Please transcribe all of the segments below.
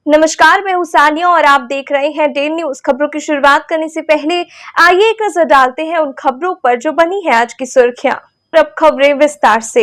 नमस्कार, मैं हूं सानिया और आप देख रहे हैं डेली न्यूज। खबरों की शुरुआत करने से पहले आइए एक नजर डालते हैं उन खबरों पर जो बनी है आज की सुर्खियां। अब खबरें विस्तार से।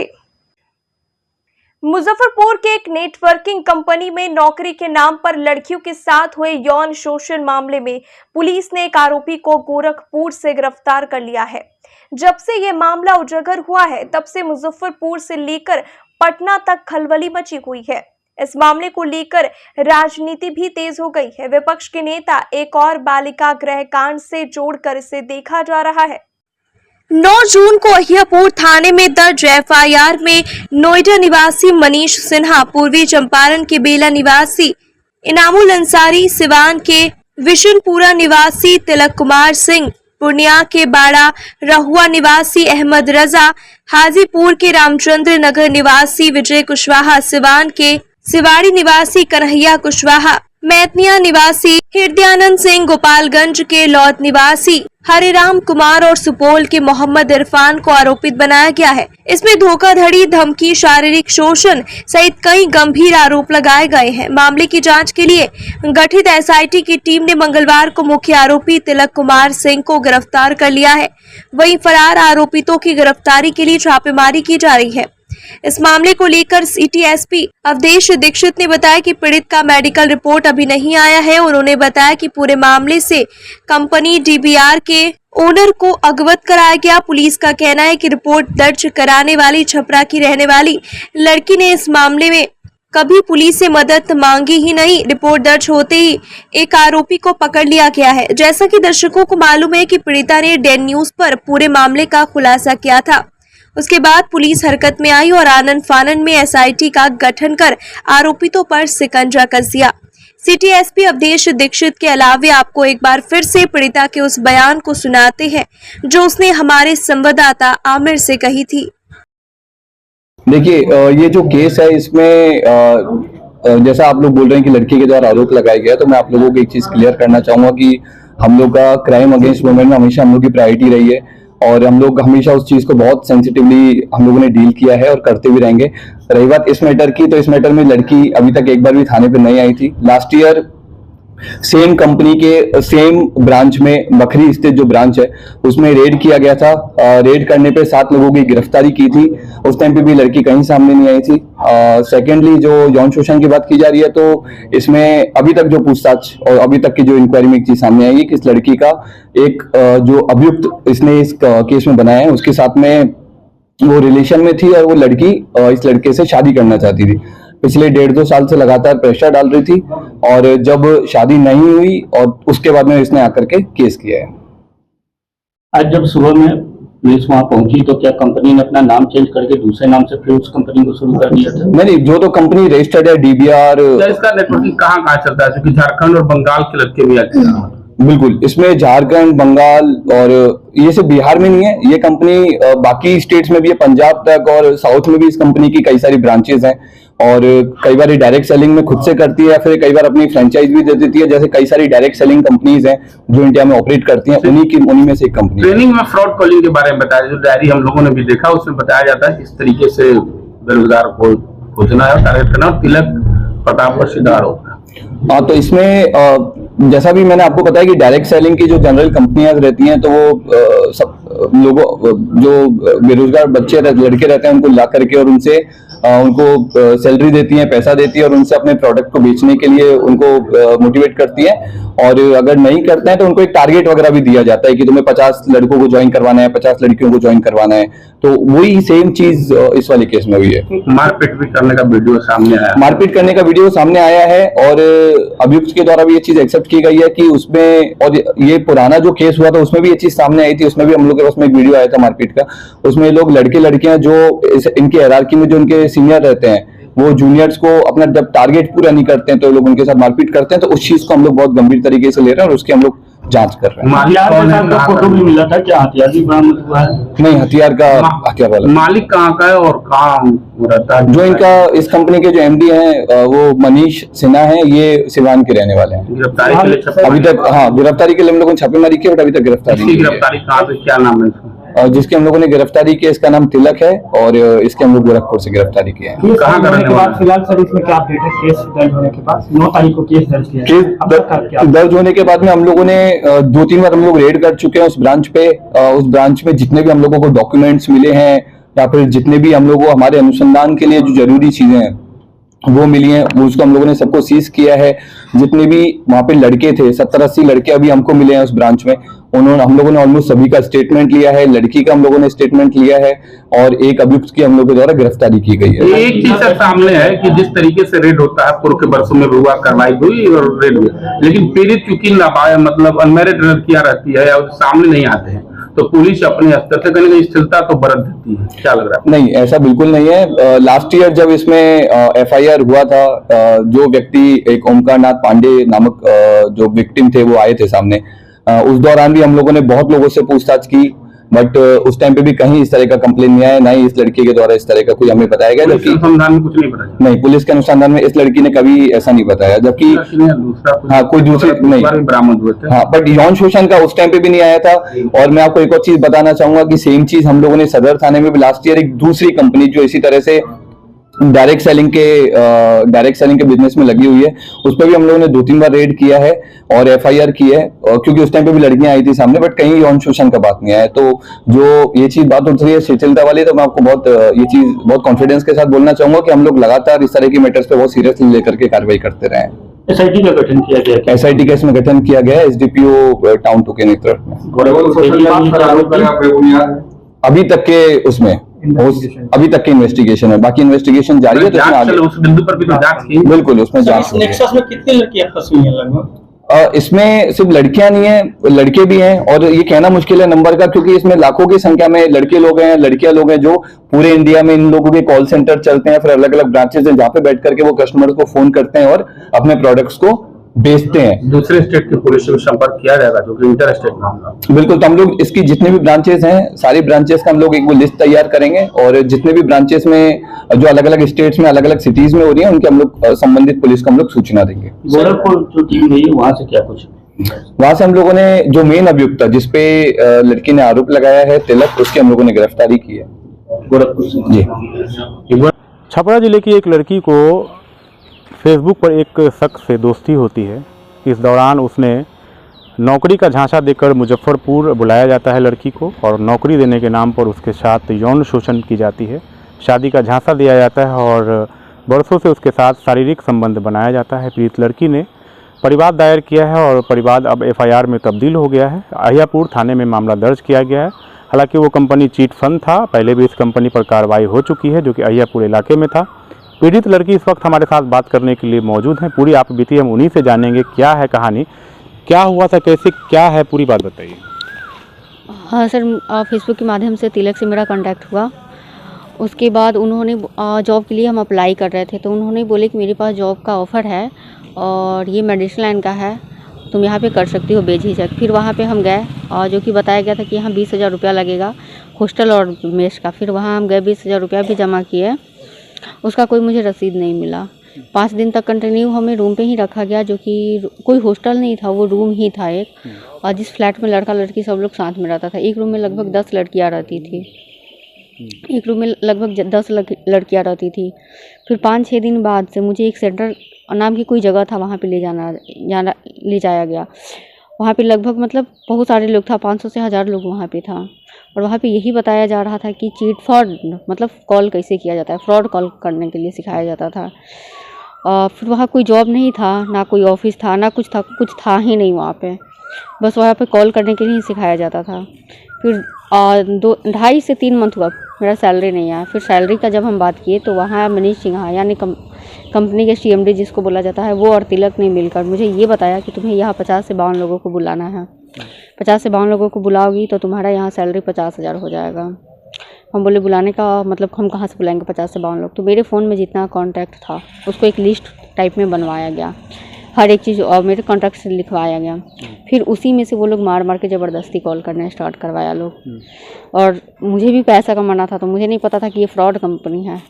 मुजफ्फरपुर के एक नेटवर्किंग कंपनी में नौकरी के नाम पर लड़कियों के साथ हुए यौन शोषण मामले में पुलिस ने एक आरोपी को गोरखपुर से गिरफ्तार कर लिया है। जब से ये मामला उजागर हुआ है तब से मुजफ्फरपुर से लेकर पटना तक खलबली मची हुई है। इस मामले को लेकर राजनीति भी तेज हो गई है। विपक्ष के नेता एक और बालिका गृह कांड से जोड़कर इसे देखा जा रहा है। 9 जून को अहियापुर थाने में दर्ज एफआईआर में नोएडा निवासी मनीष सिन्हा, पूर्वी चंपारण के बेला निवासी इनामुल अंसारी, सिवान के विशुनपुरा निवासी तिलक कुमार सिंह, पूर्णिया के बाड़ा रहुआ निवासी अहमद रजा, हाजीपुर के रामचंद्र नगर निवासी विजय कुशवाहा, सिवान के सिवाड़ी निवासी कन्हैया कुशवाहा, मैतनिया निवासी हृदयानंद सिंह, गोपालगंज के लौद निवासी हरिराम कुमार और सुपौल के मोहम्मद इरफान को आरोपित बनाया गया है। इसमें धोखाधड़ी, धमकी, शारीरिक शोषण सहित कई गंभीर आरोप लगाए गए हैं। मामले की जांच के लिए गठित एसआईटी की टीम ने मंगलवार को मुख्य आरोपी तिलक कुमार सिंह को गिरफ्तार कर लिया है। वहीं फरार आरोपितों की गिरफ्तारी के लिए छापेमारी की जा रही है। इस मामले को लेकर सिटी एसपी अवधेश दीक्षित ने बताया कि पीड़ित का मेडिकल रिपोर्ट अभी नहीं आया है। उन्होंने बताया कि पूरे मामले से कंपनी डीबीआर के ओनर को अवगत कराया गया। पुलिस का कहना है कि रिपोर्ट दर्ज कराने वाली छपरा की रहने वाली लड़की ने इस मामले में कभी पुलिस से मदद मांगी ही नहीं। रिपोर्ट दर्ज होते ही एक आरोपी को पकड़ लिया गया है। जैसा कि दर्शकों को मालूम है कि पीड़िता ने डेली न्यूज पर पूरे मामले का खुलासा किया था। उसके बाद पुलिस हरकत में आई और आनन फानन में एसआईटी का गठन कर आरोपितों पर शिकंजा कस दिया। सिटी एसपी अवधेश दीक्षित के अलावे आपको एक बार फिर से पीड़िता के उस बयान को सुनाते हैं जो उसने हमारे संवाददाता आमिर से कही थी। देखिए, ये जो केस है इसमें जैसा आप लोग बोल रहे हैं कि लड़की के द्वारा आरोप लगाया गया, तो मैं आप लोगों को एक चीज क्लियर करना चाहूंगा कि हम लोग का क्राइम अगेंस्ट वुमेन में हमेशा हम लोग की प्रायोरिटी रही है और हम लोग हमेशा उस चीज को बहुत सेंसिटिवली हम लोगों ने डील किया है और करते भी रहेंगे। रही बात इस मैटर की, तो इस मैटर में लड़की अभी तक एक बार भी थाने पे नहीं आई थी। लास्ट ईयर सेम कंपनी के सेम ब्रांच में, बखरी स्थित जो ब्रांच है उसमें रेड किया गया था। रेड करने पे 7 लोगों की गिरफ्तारी की थी। उस टाइम पे भी लड़की कहीं सामने नहीं आई थी। सेकेंडली जो यौन शोषण की बात की जा रही है, तो इसमें अभी तक जो पूछताछ और अभी तक की जो इंक्वायरी में एक चीज सामने आई है कि इस लड़की का एक जो अभियुक्त इसने इस केस में बनाया है उसके साथ में वो रिलेशन में थी और वो लड़की इस लड़के से शादी करना चाहती थी। पिछले 1.5-2 साल से लगातार प्रेशर डाल रही थी और जब शादी नहीं हुई और उसके बाद में इसने आकर के केस किया है। आज जब सुबह में पुलिस वहां पहुंची तो क्या कंपनी ने अपना नाम चेंज करके दूसरे नाम से फिर उस कंपनी को शुरू कर दिया था? नहीं, जो तो कंपनी रजिस्टर्ड है डीबीआर। इसका नेटवर्किंग कहाँ चलता है? क्योंकि झारखंड और बंगाल के लड़के भी आते हैं। बिल्कुल, इसमें झारखंड, बंगाल और ये सिर्फ बिहार में नहीं है। ये कंपनी बाकी स्टेट्स में भी है, पंजाब तक और साउथ में भी इस कंपनी की कई सारी ब्रांचेस हैं और कई बार डायरेक्ट सेलिंग में खुद से करती है या फिर कई बार अपनी फ्रेंचाइज भी दे देती है। जैसे कई सारी डायरेक्ट सेलिंग कंपनीज हैं जो इंडिया में ऑपरेट करती हैं, उन्हीं में से एक कंपनी। ट्रेनिंग में फ्रॉड कॉलिंग के बारे में बताया, जो डायरी हम लोगों ने भी देखा उसमें बताया जाता है किस तरीके से बेरोजगार को खोजना है, टारगेट करना, तिलक प्रताप पर सीधा आरोप है। हाँ, तो इसमें जैसा भी मैंने आपको बताया कि डायरेक्ट सेलिंग की जो जनरल कंपनियां रहती हैं तो वो सब लोगों जो बेरोजगार बच्चे लड़के रहते हैं उनको ला करके और उनसे उनको सैलरी देती हैं, पैसा देती है और उनसे अपने प्रोडक्ट को बेचने के लिए उनको मोटिवेट करती है। और अगर नहीं करते हैं तो उनको एक टारगेट वगैरह भी दिया जाता है कि तुम्हें 50 लड़कों को ज्वाइन करवाना है, 50 लड़कियों को ज्वाइन करवाना है। तो वही सेम चीज इस वाले केस में हुई है। मारपीट भी करने का वीडियो सामने आया, मारपीट करने का वीडियो सामने आया है और अभियुक्त के द्वारा भी ये चीज एक्सेप्ट की गई है कि उसमें, और ये पुराना जो केस हुआ था उसमें भी ये चीज सामने आई थी। उसमें भी हम लोग के पास में एक वीडियो आया था मारपीट का। उसमें लोग लड़के लड़कियां जो इनके हायरार्की में जो उनके सीनियर रहते हैं वो जूनियर्स को अपना जब टारगेट पूरा नहीं करते हैं तो लोग उनके साथ मारपीट करते हैं। तो उस चीज को हम लोग बहुत गंभीर तरीके से ले रहे हैं और उसकी हम लोग जांच कर रहे हैं। फोटो भी मिला था, क्या हथियार भी बरामद हुआ है? नहीं, हथियार वाला मालिक कहाँ का है और कहाँ रहता है? जो इनका इस कंपनी के जो एमडी हैं वो मनीष सिन्हा हैं, ये सिवान के रहने वाले हैं। गिरफ्तारी के लिए अभी तक, हाँ, गिरफ्तारी के लिए हम लोगों ने छापेमारी की बट अभी तक गिरफ्तारी कहाँ पे, क्या नाम है इसका? जिसकी हम लोगों ने गिरफ्तारी की, इसका नाम तिलक है और इसके हम लोग गोरखपुर से गिरफ्तारी किए हैं। केस कहाँ दर्ज होने करने के बाद वाला? फिलहाल सर इसमें क्या अपडेट है? केस दर्ज होने के बाद 9 तारीख को केस दर्ज किया है। अब तक का क्या? केस दर्ज होने के बाद में हम लोगों ने 2-3 बार हम लोग रेड कर चुके हैं उस ब्रांच पे। उस ब्रांच में जितने भी हम लोगों को डॉक्यूमेंट्स मिले हैं या फिर जितने भी हम लोगों को हमारे अनुसंधान के लिए जो जरूरी चीजें हैं वो मिली हैं, वो उसको हम लोगों ने सबको सीज किया है। जितने भी वहां पे लड़के थे, 70-80 लड़के अभी हमको मिले हैं उस ब्रांच में, उन्होंने हम लोगों ने ऑलमोस्ट सभी का स्टेटमेंट लिया है। लड़की का हम लोगों ने स्टेटमेंट लिया है और एक अभियुक्त की हम लोगों के द्वारा गिरफ्तारी की गई है। एक चीज सर सामने है कि जिस तरीके से रेड होता है पूर्व के वर्षों में हुआ, कार्रवाई हुई और रेड हुई, लेकिन पीड़ित चूंकि नाबालिग मतलब अनमैरिड लड़कियां रहती है या सामने नहीं आते हैं, तो पुलिस अपने स्तर से कहीं स्थिरता तो बरत देती है। क्या लग रहा है? नहीं, ऐसा बिल्कुल नहीं है। लास्ट ईयर जब इसमें एफआईआर हुआ था, जो व्यक्ति एक ओमकार नाथ पांडे नामक जो विक्टिम थे वो आए थे सामने, उस दौरान भी हम लोगों ने बहुत लोगों से पूछताछ की, बट उस टाइम पे भी कहीं इस तरह का कंप्लेन नहीं आया, ना ही इस लड़की के द्वारा इस तरह का कोई हमें बताया गया। पुलिस जबकि अनुसंधान में कुछ नहीं पता नहीं, पुलिस के अनुसंधान में इस लड़की ने कभी ऐसा नहीं बताया, जबकि दूसरा हाँ, कोई दूसरी नहीं। भी बरामद हुए थे। हाँ, बट यौन शोषण का उस टाइम पे भी नहीं आया था। और मैं आपको एक और चीज बताना चाहूंगा कि सेम चीज हम लोगों ने सदर थाने में भी लास्ट ईयर एक दूसरी कंपनी जो इसी तरह से डायरेक्ट सेलिंग के बिजनेस में लगी हुई है, उस पर भी हम लोगों ने 2-3 बार रेड किया है और एफआईआर की है, क्योंकि उस टाइम पे भी लड़कियां आई थी सामने, बट कहीं यौन शोषण का बात नहीं आया। तो जो ये चीज बात उठ रही है शिथिलता वाली, तो मैं आपको ये चीज बहुत कॉन्फिडेंस के साथ बोलना चाहूंगा कि हम लोग लगातार इस तरह की मैटर्स पे बहुत सीरियसली लेकर के कार्रवाई करते रहे हैं। एसआईटी का गठन किया गया है। एसआईटी का इसमें गठन किया गया है एसडीपीओ टाउन 2 के नेतृत्व में। अभी तक के उसमें अभी तक की इन्वेस्टिगेशन है, बाकी इन्वेस्टिगेशन जारी है, तो उसमें जांच चले, आगे उस बिंदु पर भी तो जांच की। बिल्कुल उसमें सर, जांच इस हो रही है। नेक्सस में कितनी लड़कियां फंसी हैं लगभग? इसमें सिर्फ लड़कियां नहीं है, लड़के भी हैं, और ये कहना मुश्किल है नंबर का, क्योंकि इसमें लाखों की संख्या में लड़के लोग हैं, लड़कियां लोग हैं, जो पूरे इंडिया में इन लोगों के कॉल सेंटर चलते हैं, फिर अलग अलग ब्रांचेस हैं जहां पे बैठ करके वो कस्टमर्स को फोन करते हैं और अपने प्रोडक्ट्स को बेचते हैं। दूसरे स्टेट की पुलिस से संपर्क किया जाएगा, जो कि इंटर स्टेट मामला। बिल्कुल, तो हम लोग इसकी जितने भी ब्रांचेस हैं, सारी ब्रांचेस का हम लोग एक वो लिस्ट तैयार करेंगे, और जितने भी ब्रांचेस में जो अलग अलग स्टेट्स में अलग अलग सिटीज में हो रही है, उनके हम लोग संबंधित पुलिस को हम लोग सूचना देंगे। गोरखपुर जो टीम गई वहां से क्या कुछ? वहां से हम लोगों ने जो मेन अभियुक्त था जिसपे लड़की ने आरोप लगाया है तिलक, उसकी हम लोगों ने गिरफ्तारी की है गोरखपुर से। जी। छपरा जिले की एक लड़की को फेसबुक पर एक शख्स से दोस्ती होती है। इस दौरान उसने नौकरी का झांसा देकर मुजफ्फरपुर बुलाया जाता है लड़की को, और नौकरी देने के नाम पर उसके साथ यौन शोषण की जाती है। शादी का झांसा दिया जाता है और बरसों से उसके साथ शारीरिक संबंध बनाया जाता है। पीड़ित लड़की ने परिवाद दायर किया है और परिवाद अब एफआईआर में तब्दील हो गया है। अहियापुर थाने में मामला दर्ज किया गया है। हालांकि वो कंपनी चीट फंड था, पहले भी इस कंपनी पर कार्रवाई हो चुकी है, जो कि अहियापुर इलाके में था। पीड़ित लड़की इस वक्त हमारे साथ बात करने के लिए मौजूद है। पूरी आप बीती हम उन्हीं से जानेंगे, क्या है कहानी, क्या हुआ था, कैसे क्या है, पूरी बात बताइए। हाँ सर, फेसबुक के माध्यम से तिलक से मेरा कांटेक्ट हुआ। उसके बाद उन्होंने जॉब के लिए हम अप्लाई कर रहे थे, तो उन्होंने बोले कि मेरे पास जॉब का ऑफ़र है और ये मेडिसिन लाइन का है, तुम यहाँ पे कर सकती हो बेझिझक। फिर वहाँ पे हम गए, और जो कि बताया गया था कि यहाँ 20,000 रुपया लगेगा हॉस्टल और मेस का। फिर वहाँ हम गए, 20,000 रुपया भी जमा किए, उसका कोई मुझे रसीद नहीं मिला। 5 दिन तक कंटिन्यू हमें रूम पे ही रखा गया, जो कि कोई हॉस्टल नहीं था, वो रूम ही था एक, और जिस फ्लैट में लड़का लड़की सब लोग साथ में रहता था। एक रूम में लगभग 10 लड़कियाँ रहती थी, एक रूम में लगभग 10 लड़कियाँ रहती थी। फिर 5-6 दिन बाद से मुझे एक सेंटर नाम की कोई जगह था, वहाँ पे ले जाया गया। वहाँ पे लगभग मतलब बहुत सारे लोग था, 500 से 1000 लोग वहाँ पे था, और वहाँ पे यही बताया जा रहा था कि चीट फ्रॉड मतलब कॉल कैसे किया जाता है, फ्रॉड कॉल करने के लिए सिखाया जाता था। फिर वहाँ कोई जॉब नहीं था, ना कोई ऑफिस था, ना कुछ था ही नहीं वहाँ पे, बस वहाँ पे कॉल करने के लिए ही सिखाया जाता था। फिर 2.5 से 3 मंथ हुआ मेरा सैलरी नहीं आया। फिर सैलरी का जब हम बात किए, तो वहाँ मनीष सिन्हा यानी कंपनी के CMD जिसको बोला जाता है, वो और तिलक ने मिलकर मुझे ये बताया कि तुम्हें यहाँ 50 से 52 लोगों को बुलाना है। 50 से 52 लोगों को बुलाओगी तो तुम्हारा यहाँ सैलरी 50,000 हो जाएगा। हम बोले बुलाने का मतलब हम कहाँ से बुलाएंगे 50 से 52 लोग। तो मेरे फ़ोन में जितना कॉन्टैक्ट था उसको एक लिस्ट टाइप में बनवाया गया, हर एक चीज़ और मेरे कॉन्टैक्ट से लिखवाया गया। फिर उसी में से वो लोग मार के ज़बरदस्ती कॉल करने स्टार्ट करवाया लोग, और मुझे भी पैसा कमाना था, तो मुझे नहीं पता था कि ये फ्रॉड कंपनी है।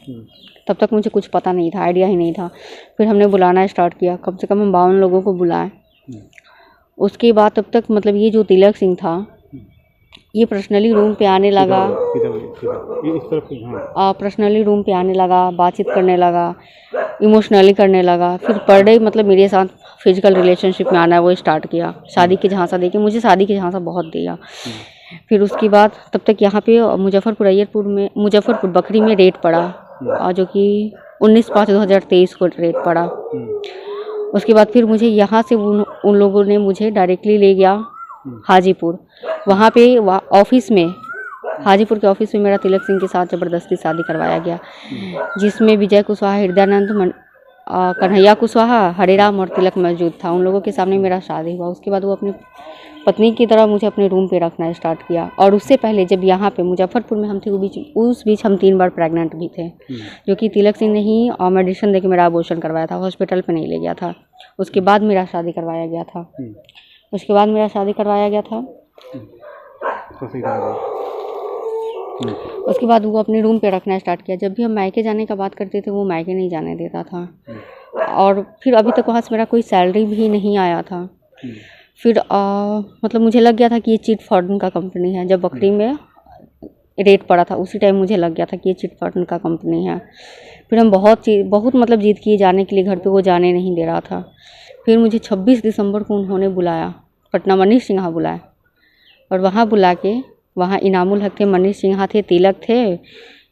तब तक मुझे कुछ पता नहीं था, आइडिया ही नहीं था। फिर हमने बुलाना स्टार्ट किया, कम से कम हम 52 लोगों को बुलाए। उसके बाद तब तक मतलब ये जो तिलक सिंह था, ये पर्सनली रूम पे आने लगा, इस तरफ हाँ। पर्सनली रूम पे आने लगा, बातचीत करने लगा, इमोशनली करने लगा। फिर पर डे मतलब मेरे साथ फिजिकल रिलेशनशिप में आना वो स्टार्ट किया। शादी की झांसा देके मुझे शादी की झांसा बहुत दिया। फिर उसके बाद तब तक यहाँ पे मुजफ्फरपुर बकरी में रेड पड़ा, जो कि 19/5/2023 को रेड पड़ा। उसके बाद फिर मुझे यहाँ से उन लोगों ने मुझे डायरेक्टली ले गया हाजीपुर। वहाँ पे ऑफिस में, हाजीपुर के ऑफिस में मेरा तिलक सिंह के साथ ज़बरदस्ती शादी करवाया गया, जिसमें विजय कुशवाहा, हृदयानंद, कन्हैया कुशवाहा, हरिराम और तिलक मौजूद था। उन लोगों के सामने मेरा शादी हुआ। उसके बाद वो अपनी पत्नी की तरह मुझे अपने रूम पे रखना स्टार्ट किया। और उससे पहले जब यहाँ पे मुजफ्फरपुर में हम थे, उस बीच हम 3 बार प्रेग्नेंट भी थे, जो कि तिलक सिंह ने ही मेडिसिन देके मेरा अबॉर्शन करवाया था, हॉस्पिटल पे नहीं ले गया था। उसके बाद मेरा शादी करवाया गया था। उसके बाद वो अपने रूम पे रखना स्टार्ट किया। जब भी हम मायके जाने का बात करते थे, वो मायके नहीं जाने देता था। और फिर अभी तक वहाँ से मेरा कोई सैलरी भी नहीं आया था। फिर मतलब मुझे लग गया था कि ये चिट फंड का कंपनी है। जब बकरी में रेट पड़ा था, उसी टाइम मुझे लग गया था कि ये चिट फंड का कंपनी है। फिर हम बहुत मतलब जिद किए जाने के लिए घर पे, वो जाने नहीं दे रहा था। फिर मुझे 26 दिसंबर को उन्होंने बुलाया, पटना मनीष सिन्हा बुलाया। और वहाँ बुला के, वहाँ इनामुल हक थे, मनीष सिन्हा थे, तिलक थे,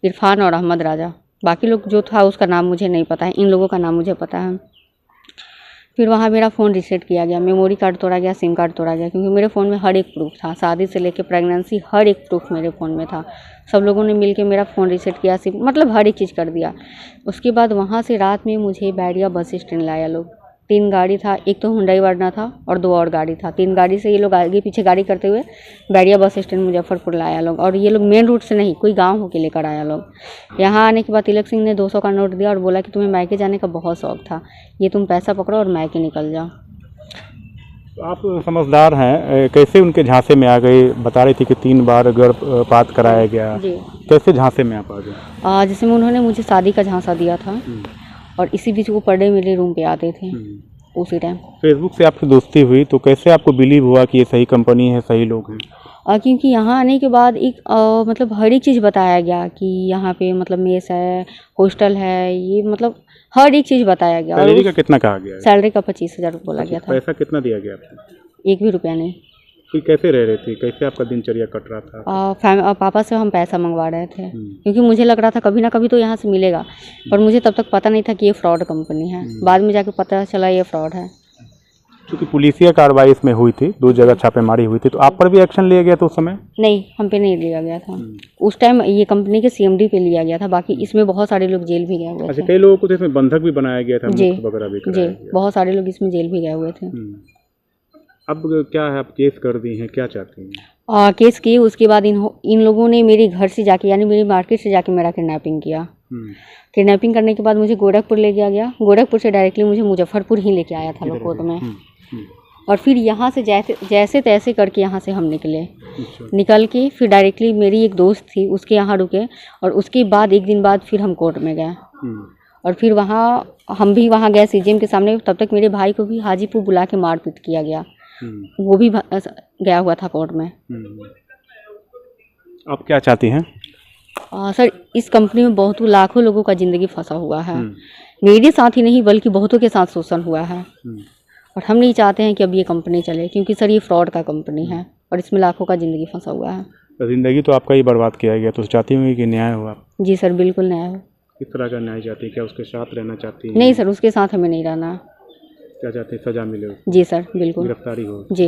इरफान और अहमद राजा। बाकी लोग जो था उसका नाम मुझे नहीं पता है, इन लोगों का नाम मुझे पता है। फिर वहाँ मेरा फ़ोन रीसेट किया गया, मेमोरी कार्ड तोड़ा गया, सिम कार्ड तोड़ा गया, क्योंकि मेरे फ़ोन में हर एक प्रूफ था। शादी से लेकर प्रेगनेंसी हर एक प्रूफ मेरे फ़ोन में था। सब लोगों ने मिलके मेरा फ़ोन रीसेट किया, सिम मतलब हर एक चीज़ कर दिया। उसके बाद वहाँ से रात में मुझे बैरिया बस स्टैंड लाया लोग। 3 गाड़ी था, एक तो हुंडई वर्ना था और 2 और गाड़ी था। 3 गाड़ी से ये लोग आगे पीछे गाड़ी करते हुए बैरिया बस स्टैंड मुजफ्फरपुर लाया लोग। और ये लोग मेन रूट से नहीं, कोई गांव होके लेकर आया लोग। यहाँ आने के बाद तिलक सिंह ने 200 का नोट दिया और बोला कि तुम्हें मायके जाने का बहुत शौक था, ये तुम पैसा पकड़ो और मायके निकल जाओ। आप समझदार हैं, कैसे उनके झांसे में आ गए? बता रही थी कि 3 बार गर्भपात कराया गया, जी। कैसे झांसे में आप आ गए? जैसे में उन्होंने मुझे शादी का झांसा दिया था, और इसी बीच वो पर डे मेरे रूम पे आते थे उसी टाइम। फेसबुक से आपकी दोस्ती हुई तो कैसे आपको बिलीव हुआ कि ये सही कंपनी है, सही लोग हैं? क्योंकि यहाँ आने के बाद एक मतलब हर एक चीज़ बताया गया कि यहाँ पे मतलब मेस है, हॉस्टल है, ये मतलब हर एक चीज़ बताया गया। सैलरी का कितना कहा गया? सैलरी का 25,000 बोला गया था। पैसा कितना दिया गया आपको? 1 भी रुपया नहीं। फिर कैसे रह रहे थे, कैसे आपका दिनचर्या कट रहा था? पापा से हम पैसा मंगवा रहे थे, क्योंकि मुझे लग रहा था कभी ना कभी तो यहाँ से मिलेगा, पर मुझे तब तक पता नहीं था कि ये फ्रॉड कंपनी है। बाद में जाके पता चला ये फ्रॉड है। क्योंकि पुलिसिया कार्रवाई इसमें हुई थी, 2 जगह छापेमारी हुई थी, तो आप पर भी एक्शन लिया गया था उस समय? नहीं, हम पे नहीं लिया गया था उस टाइम। ये कंपनी के CMD पे लिया गया था, बाकी इसमें बहुत सारे लोग जेल भी गए हुए थे। अच्छा, कई लोगों को तो इसमें बंधक भी बनाया गया था, जी वगैरह भी जी, बहुत सारे लोग इसमें जेल भी गए हुए थे। अब क्या है, आप केस कर दी हैं, क्या चाहती हैं? केस किए, उसके बाद इन लोगों ने मेरे घर से जाके, यानी मेरी मार्केट से जाके मेरा किडनैपिंग किया। किडनैपिंग करने के बाद मुझे गोरखपुर ले गया। गोरखपुर से डायरेक्टली मुझे मुजफ्फरपुर ही लेके आया था लोग कोर्ट में। और फिर यहाँ से जैसे तैसे करके यहाँ से हम निकल के फिर डायरेक्टली मेरी एक दोस्त थी, उसके यहाँ रुके, और उसके बाद 1 दिन बाद फिर हम कोर्ट में गए। और फिर वहाँ हम भी वहाँ गए CGM के सामने। तब तक मेरे भाई को भी हाजीपुर बुला के मारपीट किया गया, वो भी गया हुआ था कोर्ट में। आप क्या चाहती हैं? सर, इस कंपनी में बहुत लाखों लोगों का ज़िंदगी फंसा हुआ है। मेरे साथ ही नहीं बल्कि बहुतों के साथ शोषण हुआ है, और हम नहीं चाहते हैं कि अब ये कंपनी चले, क्योंकि सर ये फ्रॉड का कंपनी है और इसमें लाखों का ज़िंदगी फंसा हुआ है। ज़िंदगी तो आपका ही बर्बाद किया गया, तो चाहती होंगी कि न्याय हो? आप जी सर, बिल्कुल न्याय हो। किस तरह का न्याय चाहती है? क्या उसके साथ रहना चाहती है? नहीं सर, उसके साथ हमें नहीं रहना। क्या चाहते हैं? सजा मिले? जी सर, बिल्कुल। गिरफ्तारी हो? जी।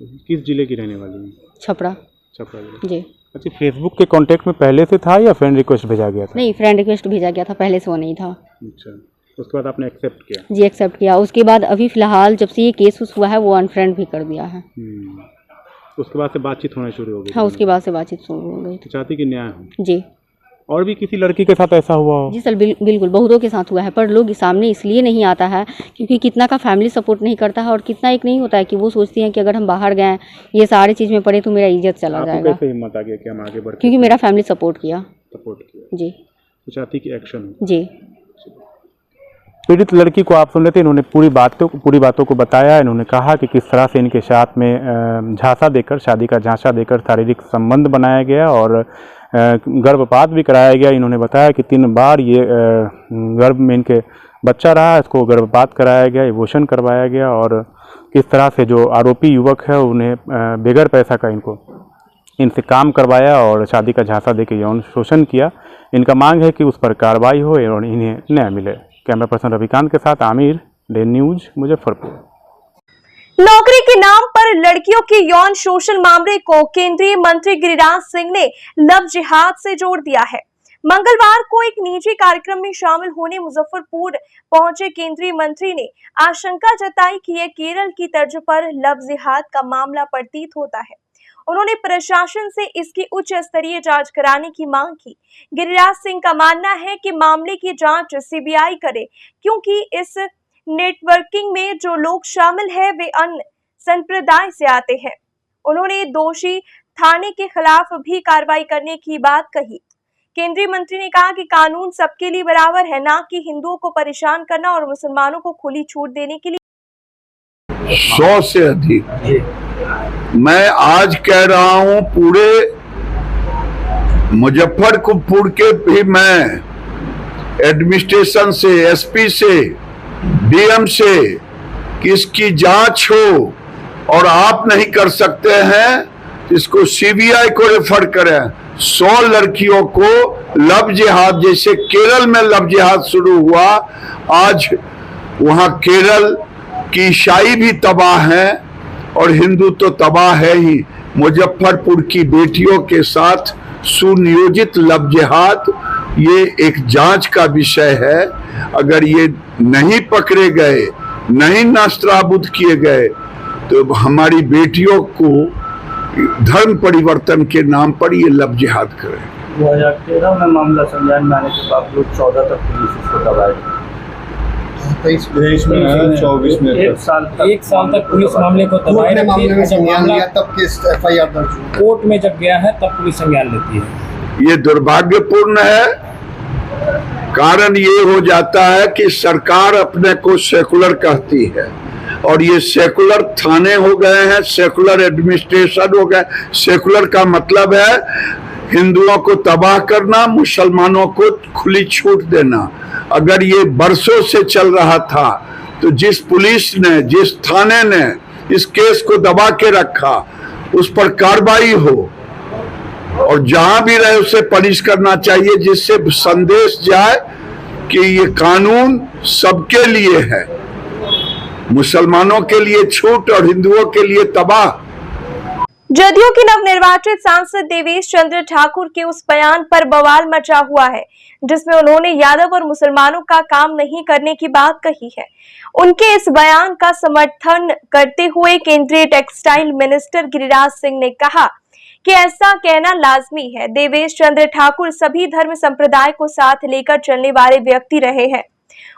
किस जिले की रहने वाली हैं? छपरा जिले। जी। अच्छा, फेसबुक के कांटेक्ट में पहले से था या फ्रेंड रिक्वेस्ट भेजा गया था? नहीं, फ्रेंड रिक्वेस्ट भेजा गया था, पहले से वो नहीं था। अच्छा, उसके बाद आपने एक्सेप्ट किया? जी, एक्सेप्ट किया। उसके बाद अभी फ़िलहाल जब से ये केस हुआ है, वो अनफ्रेंड भी कर दिया है। उसके बाद से बातचीत होना शुरू हो गई? हाँ, उसके बाद से बातचीत शुरू हो गई। तो चाहती कि न्याय हो? जी। और भी किसी लड़की के साथ ऐसा हुआ हो? जी सर, बिल्कुल बहुतों के साथ हुआ है, पर लोग सामने इसलिए नहीं आता है क्योंकि कितना का फैमिली सपोर्ट नहीं करता है, और कितना एक नहीं होता है कि वो सोचती हैं कि अगर हम बाहर गए, ये सारी चीज़ में पड़े तो मेरा इज्जत चला जाएगा। कैसे हिम्मत आ गया कि हम आगे बढ़? क्योंकि मेरा फैमिली सपोर्ट किया। जी। तो चाहती कि एक्शन हो? जी। पीड़ित लड़की को आप सुन रहे थे, इन्होंने पूरी बातों को बताया। इन्होंने कहा कि किस तरह से इनके साथ में झांसा देकर, शादी का झांसा देकर शारीरिक संबंध बनाया गया और गर्भपात भी कराया गया। इन्होंने बताया कि 3 बार ये गर्भ में इनके बच्चा रहा, इसको गर्भपात कराया गया, एबॉर्शन करवाया गया और किस तरह से जो आरोपी युवक है उन्हें बगैर पैसा का इनसे काम करवाया और शादी का झांसा देकर यौन शोषण किया। इनका मांग है कि उस पर कार्रवाई हो और इन्हें न्याय मिले। कैमरा पर्सन रविकांत के साथ आमिर, डे न्यूज, मुजफ्फरपुर। नौकरी के नाम पर लड़कियों के यौन शोषण मामले को केंद्रीय मंत्री गिरिराज सिंह ने लव जिहाद से जोड़ दिया है। मंगलवार को एक निजी कार्यक्रम में शामिल होने मुजफ्फरपुर पहुंचे केंद्रीय मंत्री ने आशंका जताई कि यह केरल की तर्ज पर लव जिहाद का मामला प्रतीत होता है। उन्होंने प्रशासन से इसकी उच्च स्तरीय जांच कराने की मांग की। गिरिराज सिंह का मानना है कि मामले की जांच सीबीआई करे, क्योंकि इस नेटवर्किंग में जो लोग शामिल हैं वे अन्य संप्रदाय से आते हैं। उन्होंने दोषी थाने के खिलाफ भी कार्रवाई करने की बात कही। केंद्रीय मंत्री ने कहा कि कानून सबके लिए बराबर है, ना कि हिंदुओं को परेशान करना और मुसलमानों को खुली छूट देने के लिए। 100 से अधिक मैं आज कह रहा हूं, पूरे मुजफ्फरपुर के भी मैं एडमिनिस्ट्रेशन से, एसपी से, डीएम से कि इसकी जांच हो और आप नहीं कर सकते हैं इसको सीबीआई को रेफर करें। 100 लड़कियों को लव जिहाद, जैसे केरल में लव जिहाद शुरू हुआ, आज वहां केरल की ईसाई भी तबाह है और हिंदू तो तबाह है ही। मुजफ्फरपुर की बेटियों के साथ सुनियोजित लव जिहाद, ये एक जांच का विषय है। अगर ये नहीं पकड़े गए, नहीं नास्ताबुद किए गए, तो हमारी बेटियों को धर्म परिवर्तन के नाम पर ये लव जिहाद करें। 2013 में मामला संज्ञान में आने के बावजूद 14 तक पुलिस इसको दबाई। 23 में 24 में एक साल तक पुलिस मामले को दबाए रखती है। जब मामला तब केस एफआईआर दर्ज कोर्ट में जब गया है तब पुलिस संज्ञान लेती है। ये दुर्भाग्यपूर्ण है। कारण ये हो जाता है कि सरकार अपने को सेकुलर कहती है और ये सेकुलर थाने हो गए हैं, सेकुलर एडमिनिस्ट्रेशन हो गए। सेकुलर का मतलब है हिंदुओं को तबाह करना, मुसलमानों को खुली छूट देना। अगर ये बरसों से चल रहा था तो जिस पुलिस ने, जिस थाने ने इस केस को दबा के रखा, उस पर कार्रवाई हो और जहां भी रहे उसे पनिश करना चाहिए, जिससे संदेश जाए कि ये कानून सबके लिए है, मुसलमानों के लिए छूट और हिंदुओं के लिए तबाह। जदयू के नवनिर्वाचित सांसद देवेश चंद्र ठाकुर के उस बयान पर बवाल मचा हुआ है जिसमें उन्होंने यादव और मुसलमानों का काम नहीं करने की बात कही है। उनके इस बयान का समर्थन करते हुए केंद्रीय टेक्सटाइल मिनिस्टर गिरिराज सिंह ने कहा कि ऐसा कहना लाजमी है। देवेश चंद्र ठाकुर सभी धर्म संप्रदाय को साथ लेकर चलने वाले व्यक्ति रहे हैं।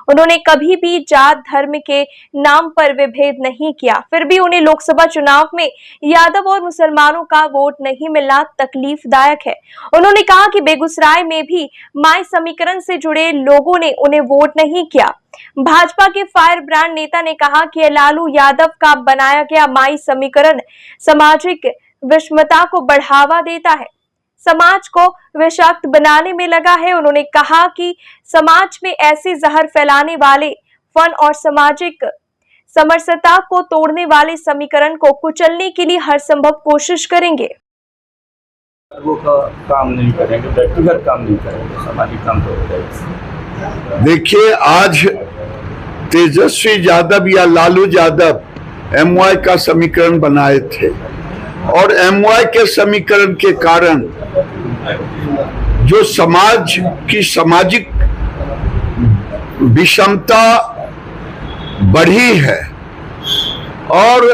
उन्होंने कभी भी जात धर्म के नाम पर विभेद नहीं किया। फिर भी उन्हें लोकसभा चुनाव में यादव और मुसलमानों का वोट नहीं मिलना तकलीफदायक है। उन्होंने कहा कि बेगूसराय में भी माई समीकरण से जुड़े लोगों ने उन्हें वोट नहीं किया। भाजपा के फायर ब्रांड नेता ने कहा कि लालू यादव का बनाया गया माई समीकरण सामाजिक विषमता को बढ़ावा देता है, समाज को विषाक्त बनाने में लगा है। उन्होंने कहा कि समाज में ऐसे जहर फैलाने वाले फन और सामाजिक समरसता को तोड़ने वाले समीकरण को कुचलने के लिए हर संभव कोशिश करेंगे। वो काम नहीं करेंगे, व्यक्तिगत काम नहीं करेंगे, सामाजिक काम तो करेंगे। देखिए, आज तेजस्वी यादव या लालू यादव एमवाई का समीकरण बनाए थे और एमवाई के समीकरण के कारण जो समाज की सामाजिक विषमता बढ़ी है और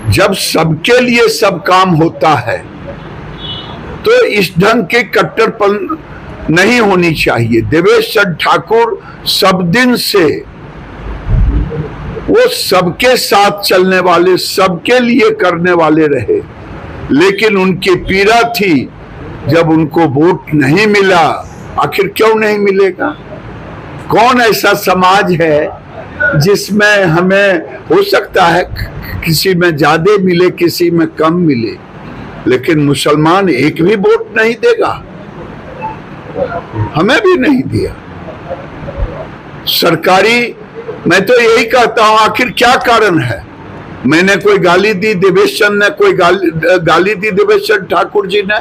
जब सबके लिए सब काम होता है तो इस ढंग के कट्टरपन नहीं होनी चाहिए। देवेश चंद्र ठाकुर सब दिन से वो सबके साथ चलने वाले, सबके लिए करने वाले रहे, लेकिन उनकी पीड़ा थी जब उनको वोट नहीं मिला। आखिर क्यों नहीं मिलेगा? कौन ऐसा समाज है जिसमें हमें हो सकता है किसी में ज्यादा मिले, किसी में कम मिले, लेकिन मुसलमान एक भी वोट नहीं देगा, हमें भी नहीं दिया। सरकारी, मैं तो यही कहता हूं, आखिर क्या कारण है? मैंने कोई गाली दी देवेश चंद ने, कोई गाली दी देवेश चंद ठाकुर जी ने?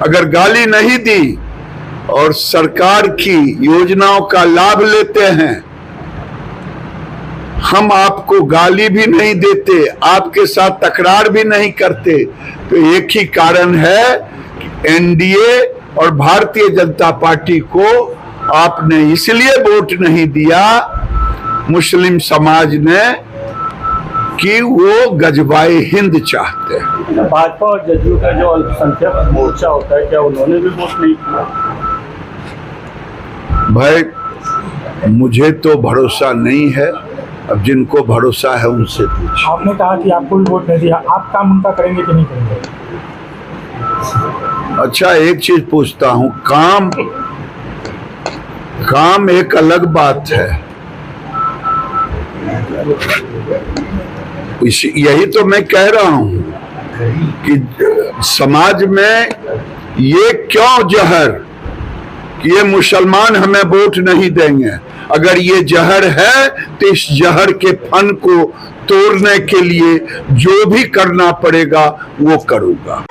अगर गाली नहीं दी और सरकार की योजनाओं का लाभ लेते हैं, हम आपको गाली भी नहीं देते, आपके साथ तकरार भी नहीं करते, तो एक ही कारण है कि एनडीए और भारतीय जनता पार्टी को आपने इसलिए वोट नहीं दिया, मुस्लिम समाज ने, कि वो गजवाए हिंद चाहते हैं। भाजपा और जदयू का जो अल्पसंख्यक मोर्चा होता है, क्या उन्होंने भी वोट नहीं किया? भाई मुझे तो भरोसा नहीं है, अब जिनको भरोसा है उनसे पूछिए। आपने कहा कि आपको भी वोट नहीं दिया, आप काम उनका करेंगे कि नहीं करेंगे? अच्छा, एक चीज पूछता हूं, काम एक अलग बात है। यही तो मैं कह रहा हूं कि समाज में ये क्यों जहर कि ये मुसलमान हमें वोट नहीं देंगे। अगर ये जहर है तो इस जहर के फन को तोड़ने के लिए जो भी करना पड़ेगा वो करूंगा।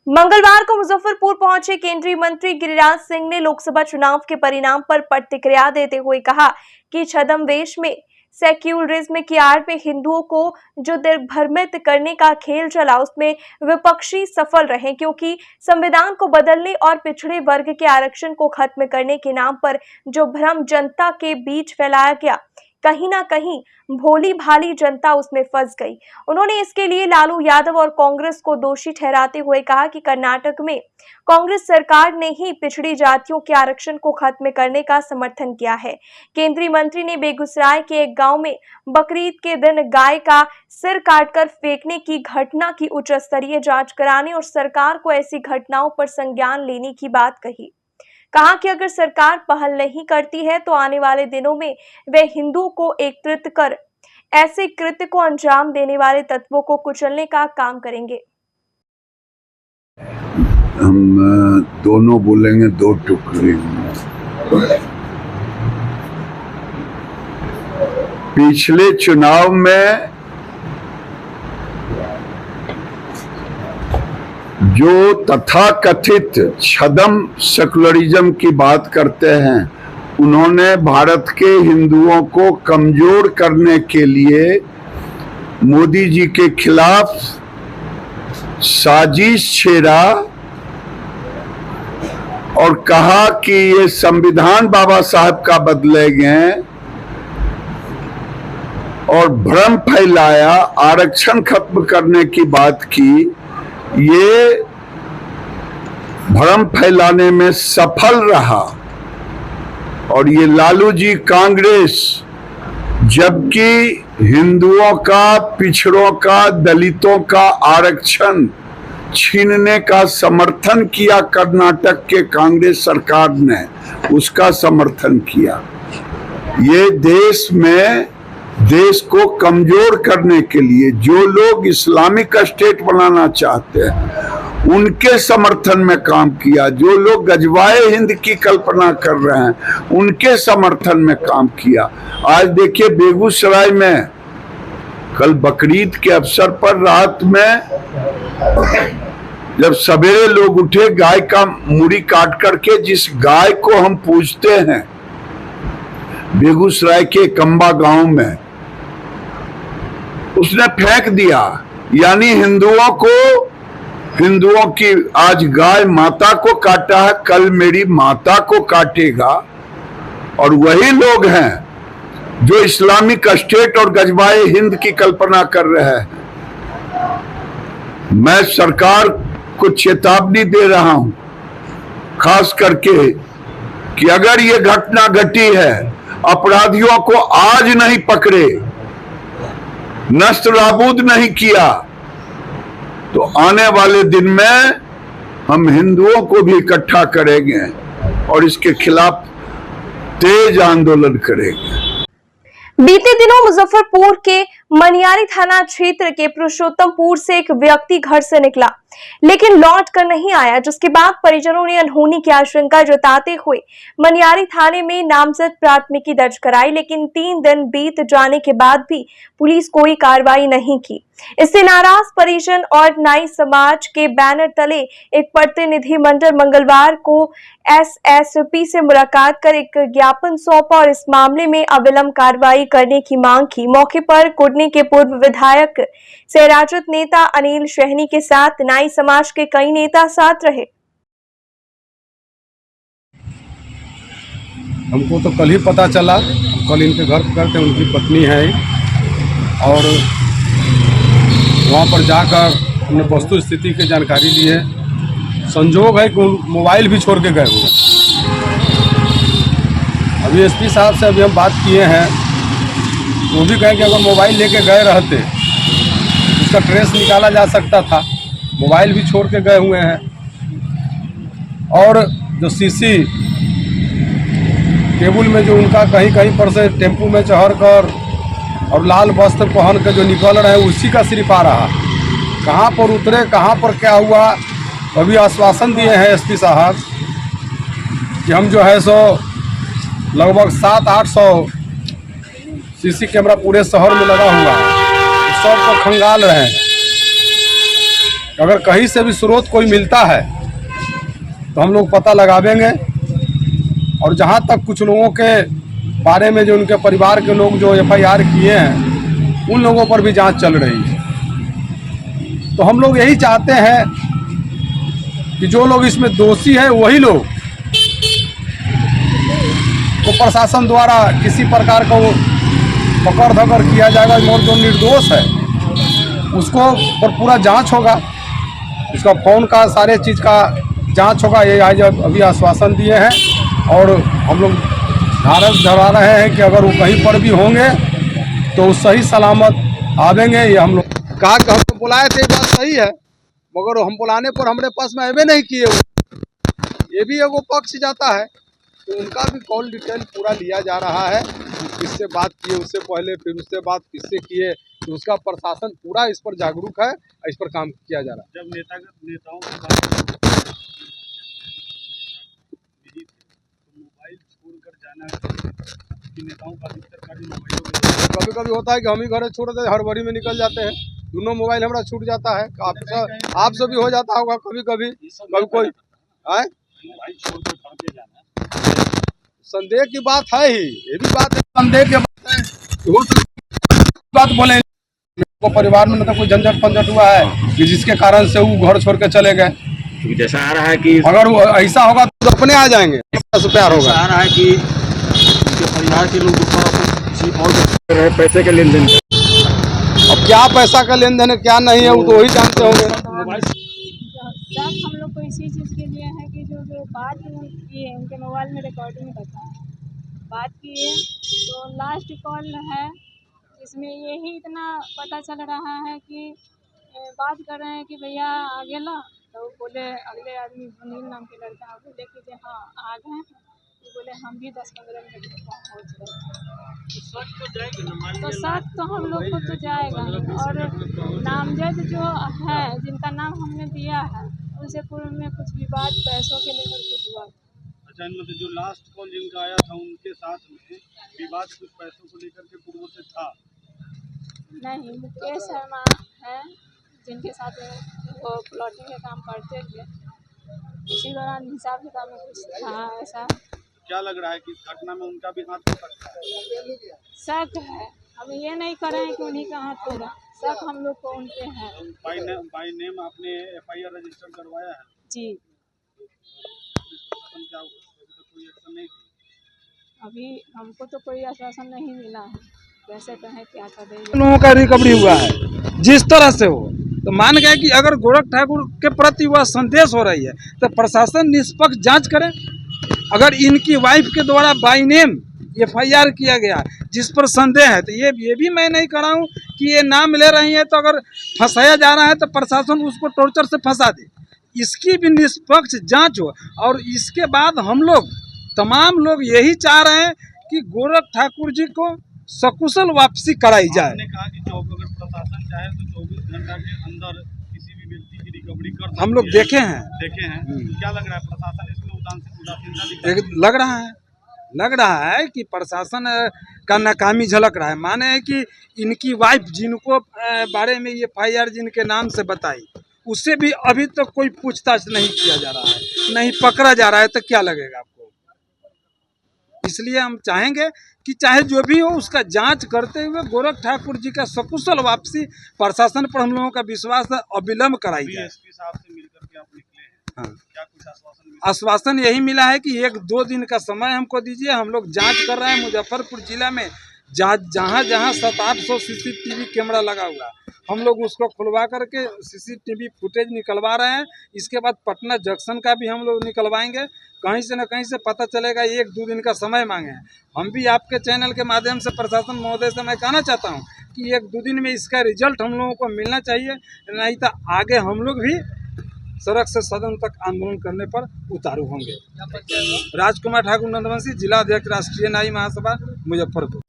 मंगलवार को मुजफ्फरपुर पहुंचे केंद्रीय मंत्री गिरिराज सिंह ने लोकसभा चुनाव के परिणाम पर प्रतिक्रिया देते हुए कहा कि छद्मवेश में सेक्युलरिज्म की आड़ में हिंदुओं को जो दिग्भ्रमित करने का खेल चला उसमें विपक्षी सफल रहे, क्योंकि संविधान को बदलने और पिछड़े वर्ग के आरक्षण को खत्म करने के नाम पर जो भ्रम जनता के बीच फैलाया गया, कहीं ना कहीं भोली भाली जनता उसमें फंस गई। उन्होंने इसके लिए लालू यादव और कांग्रेस को दोषी ठहराते हुए कहा कि कर्नाटक में कांग्रेस सरकार ने ही पिछड़ी जातियों के आरक्षण को खत्म करने का समर्थन किया है। केंद्रीय मंत्री ने बेगूसराय के एक गांव में बकरीद के दिन गाय का सिर काटकर फेंकने की घटना की उच्च स्तरीय जांच कराने और सरकार को ऐसी घटनाओं पर संज्ञान लेने की बात कही। कहा कि अगर सरकार पहल नहीं करती है तो आने वाले दिनों में वे हिंदुओं को एकत्रित कर ऐसे कृत्य को अंजाम देने वाले तत्वों को कुचलने का काम करेंगे। हम दोनों बोलेंगे दो टुकड़े। पिछले चुनाव में जो तथाकथित छद्म सेकुलरिज्म की बात करते हैं, उन्होंने भारत के हिंदुओं को कमजोर करने के लिए मोदी जी के खिलाफ साजिश छेड़ा और कहा कि ये संविधान बाबा साहब का बदलेंगे और भ्रम फैलाया, आरक्षण खत्म करने की बात की। ये भ्रम फैलाने में सफल रहा और ये लालू जी कांग्रेस, जबकि हिंदुओं का, पिछड़ों का, दलितों का आरक्षण छीनने का समर्थन किया कर्नाटक के कांग्रेस सरकार ने, उसका समर्थन किया। ये देश में देश को कमजोर करने के लिए जो लोग इस्लामिक स्टेट बनाना चाहते हैं उनके समर्थन में काम किया, जो लोग गजवाए हिंद की कल्पना कर रहे हैं उनके समर्थन में काम किया। आज देखिए बेगूसराय में कल बकरीद के अवसर पर रात में जब सवेरे लोग उठे, गाय का मुड़ी काट करके, जिस गाय को हम पूजते हैं बेगूसराय के कंबा गांव में, उसने फेंक दिया। यानी हिंदुओं की आज गाय माता को काटा है, कल मेरी माता को काटेगा। और वही लोग हैं जो इस्लामिक स्टेट और गजवाए हिंद की कल्पना कर रहे हैं। मैं सरकार को चेतावनी दे रहा हूं, खास करके कि अगर ये घटना घटी है, अपराधियों को आज नहीं पकड़े, नस्तानाबूद नहीं किया, तो आने वाले दिन में हम हिंदुओं को भी इकट्ठा करेंगे और इसके खिलाफ तेज आंदोलन करेंगे। बीते दिनों मुजफ्फरपुर के मनियारी थाना क्षेत्र के पुरुषोत्तमपुर से एक व्यक्ति घर से निकला लेकिन लौट कर नहीं आया, जिसके बाद परिजनों ने अनहोनी की आशंका जताते हुए मनियारी थाने में नामजद प्राथमिकी दर्ज कराई, लेकिन 3 दिन बीत जाने के बाद भी पुलिस कोई कार्रवाई नहीं की। इससे नाराज परिजन और नाई समाज के बैनर तले एक प्रतिनिधि मंडल मंगलवार को एसएसपी से मुलाकात कर एक ज्ञापन सौंपा और इस मामले में अविलंब कार्रवाई करने की मांग की। मौके पर कुडनी के पूर्व विधायक से राजद नेता अनिल शहनी के साथ नाई समाज के कई नेता साथ रहे। हमको तो कल ही पता चला, कल इनके घर गए थे, उनकी पत्नी है और वहाँ पर जाकर हमने वस्तु स्थिति की जानकारी ली है। संजोग है कि मोबाइल भी छोड़ के गए हुए। अभी एसपी साहब से अभी हम बात किए हैं, वो भी कहें कि अगर मोबाइल लेके गए रहते उसका ट्रेस निकाला जा सकता था, मोबाइल भी छोड़ के गए हुए हैं। और जो सीसी केबल में जो उनका कहीं कहीं पर से टेम्पू में चढ़ कर और लाल वस्त्र पहन कर जो निकल रहे हैं, उसी का सिर्फ आ रहा। कहाँ पर उतरे, कहाँ पर क्या हुआ, अभी आश्वासन दिए हैं एसपी साहब कि हम जो है सो लगभग 700-800 सीसी कैमरा पूरे शहर में लगा हुआ है, सब को खंगाल रहे हैं। अगर कहीं से भी स्रोत कोई मिलता है तो हम लोग पता लगावेंगे। और जहाँ तक कुछ लोगों के बारे में जो उनके परिवार के लोग जो एफआईआर किए हैं, उन लोगों पर भी जांच चल रही है। तो हम लोग यही चाहते हैं कि जो लोग इसमें दोषी हैं वही लोग को प्रशासन द्वारा किसी प्रकार का वो पकड़ धकड़ किया जाएगा, और जो निर्दोष है उसको पर पूरा जांच होगा, उसका फ़ोन का सारे चीज़ का जांच होगा। ये आज अभी आश्वासन दिए हैं और हम लोग ढारस धरा रहे हैं कि अगर वो कहीं पर भी होंगे तो सही सलामत आवेंगे। ये हम लोग कहा कि हमको बुलाए थे, बात सही है, मगर हम बुलाने पर हमारे पास में आवे नहीं किए। ये भी एगो पक्ष जाता है, तो उनका भी कॉल डिटेल पूरा लिया जा रहा है, किससे बात किए उससे पहले, फिर उससे बात किससे किए, तो उसका प्रशासन पूरा इस पर जागरूक है, इस पर काम किया जा रहा है। जब नेताओं की बात मोबाइल छोड़कर जाना, नेताओं का कभी कभी होता है कि हम ही घर छोड़ देते, हड़बड़ी में निकल जाते हैं, दोनों मोबाइल हमारा छूट जाता है। आपसे भी हो जाता होगा कभी कभी कोई आए। संदेह की बात है ही, ये भी बात है, संदेह की बात है। बात बोले को परिवार में मतलब कोई झंझट पंझट हुआ है कि जिसके कारण से वो घर छोड़ के चले गए। जैसा आ रहा है कि अगर वो ऐसा होगा तो अपने आ जाएंगे, से प्यार होगा। आ रहा है कि उनके परिवार के लोग किसी और पैसे के लेन देन, अब क्या पैसा का लेन देन है क्या नहीं है वो तो वही जानते होंगे। सब हम लोग को इसी चीज़ के लिए है कि जो बात की है उनके मोबाइल में रिकॉर्डिंग बता है, बात की है तो लास्ट कॉल है, इसमें यही इतना पता चल रहा है कि बात कर रहे हैं कि भैया आ गए ला, तो बोले अगले आदमी अनिल नाम के लड़का बोले कि हाँ आ गए हैं, तो बोले हम भी 10-15 मिनट में पहुँच गए। तो शक तो हम लोग को तो जाएगा, और नामजद जो है जिनका नाम हमने दिया है उनसे पूर्व में कुछ विवाद पैसों के लेकर कुछ हुआ। अच्छा, मतलब जो लास्ट कॉल जिनका आया था उनके साथ में विवाद कुछ पैसों को लेकर के पूर्व से था? नहीं, मुकेश शर्मा है जिनके साथ वो प्लॉटिंग का काम करते थे, उसी दौरान हिसाब किताब में कुछ था ऐसा। क्या लग रहा है कि इस घटना में उनका भी हाथ हो सकता है? शक है, हम ये नहीं कर रहे हैं कि उन्हीं का हाथ होगा, शक हम लोग को उनके हैं। बाय नेम आपने एफआईआर रजिस्टर करवाया है? जी। क्या कोई एक्शन नहीं? अभी हमको तो कोई आश्वासन नहीं मिला है, वैसे कहें क्या करें। लोगों का रिकवरी हुआ है जिस तरह से हो, तो मान गए कि अगर गोरख ठाकुर के प्रति वह संदेश हो रही है तो प्रशासन निष्पक्ष जांच करे। अगर इनकी वाइफ के द्वारा बाय नेम एफआईआर किया गया जिस पर संदेह है, तो ये भी मैं नहीं कर रहा हूँ कि ये नाम ले रही है, तो अगर फंसाया जा रहा है तो प्रशासन उसको टॉर्चर से फंसा दे, इसकी भी निष्पक्ष जांच हो। और इसके बाद हम लोग तमाम लोग यही चाह रहे हैं कि गोरख ठाकुर जी को सकुशल वापसी कराई जाए। आपने कहा कि अगर प्रशासन चाहे तो 24 घंटा के अंदर किसी भी व्यक्ति की रिकवरी कर सकती है। हम लोग देखे हैं। क्या लग रहा है प्रशासन इसमें उदासीनता लग रहा है कि प्रशासन का नाकामी झलक रहा है। माने है कि इनकी वाइफ जिनको बारे में ये FIR जिनके नाम से बताई, उससे भी अभी तक कोई पूछताछ नहीं किया जा रहा है, नहीं पकड़ा जा रहा है, तो क्या लगेगा आपको? इसलिए हम चाहेंगे कि चाहे जो भी हो उसका जांच करते हुए गोरख ठाकुर जी का सकुशल वापसी प्रशासन पर हम लोगों का विश्वास है अविलंब कराई जाए। एसपी साहब से मिलकर के आप निकले हैं, हाँ। क्या कुछ आश्वासन मिला? आश्वासन यही मिला है कि 1-2 दिन का समय हमको दीजिए, हम लोग जांच कर रहे हैं मुजफ्फरपुर जिला में जहाँ 700-800 CCTV कैमरा लगा हुआ, हम लोग उसको खुलवा करके CCTV फुटेज निकलवा रहे हैं। इसके बाद पटना जंक्शन का भी हम लोग निकलवाएंगे। कहीं से न कहीं से पता चलेगा। 1-2 दिन का समय मांगे हैं। हम भी आपके चैनल के माध्यम से प्रशासन महोदय से मैं कहना चाहता हूं कि 1-2 दिन में इसका रिजल्ट हम लोगों को मिलना चाहिए, नहीं तो आगे हम लोग भी सड़क से सदन तक आंदोलन करने पर उतारू होंगे। राजकुमार ठाकुर नंदवंशी, जिला अध्यक्ष राष्ट्रीय नाई महासभा मुजफ्फरपुर।